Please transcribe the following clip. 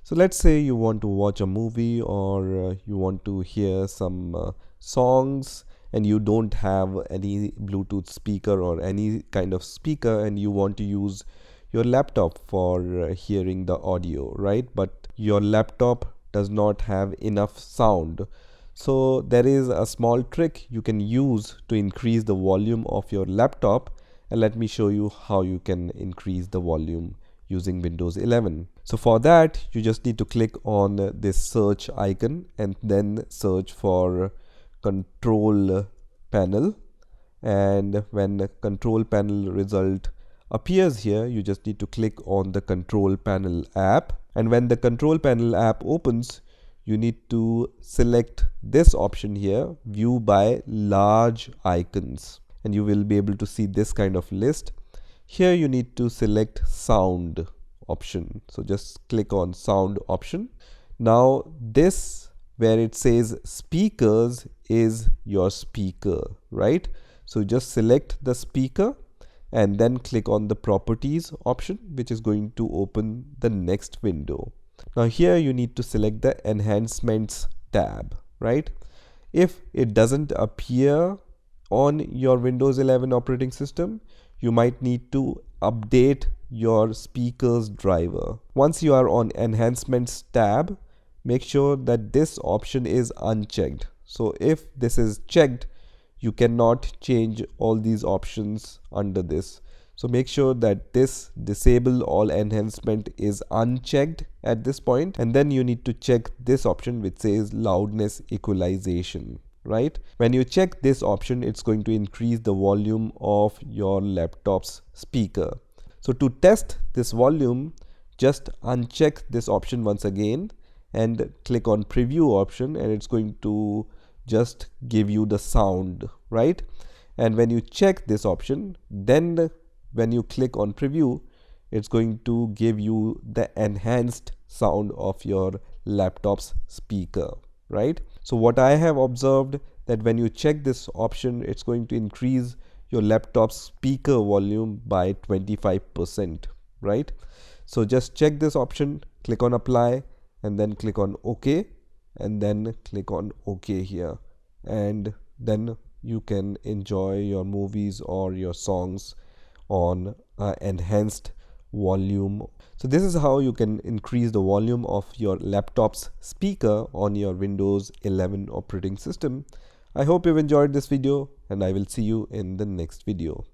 So let's say you want to watch a movie, or you want to hear some songs, and you don't have any Bluetooth speaker or any kind of speaker, and you want to use your laptop for hearing the audio, right? But your laptop does not have enough sound. So there is a small trick you can use to increase the volume of your laptop, and let me show you how you can increase the volume using Windows 11. So for that, you just need to click on this search icon and then search for control panel. And when control panel result appears here, you just need to click on the control panel app. And when the control panel app opens, you need to select this option here, view by large icons, and you will be able to see this kind of list. Here you need to select sound option. So just click on sound option. Now this, where it says speakers, is your speaker, right? So just select the speaker and then click on the properties option, which is going to open the next window. Now here you need to select the enhancements tab, right? If it doesn't appear on your Windows 11 operating system, you might need to update your speakers driver. Once you are on enhancements tab, make sure that this option is unchecked. So if this is checked, you cannot change all these options under this. So make sure that this disable all enhancement is unchecked at this point, and then you need to check this option which says loudness equalization, right? When you check this option, it's going to increase the volume of your laptop's speaker. So to test this volume, just uncheck this option once again and click on preview option, and it's going to just give you the sound, right? And when you check this option, then when you click on preview, it's going to give you the enhanced sound of your laptop's speaker, right? So what I have observed, that when you check this option, it's going to increase your laptop's speaker volume by 25%, right? So just check this option, click on apply, and then click on OK, and then click on OK here, and then you can enjoy your movies or your songs on enhanced volume. So this is how you can increase the volume of your laptop's speaker on your Windows 11 operating system. I hope you've enjoyed this video, and I will see you in the next video.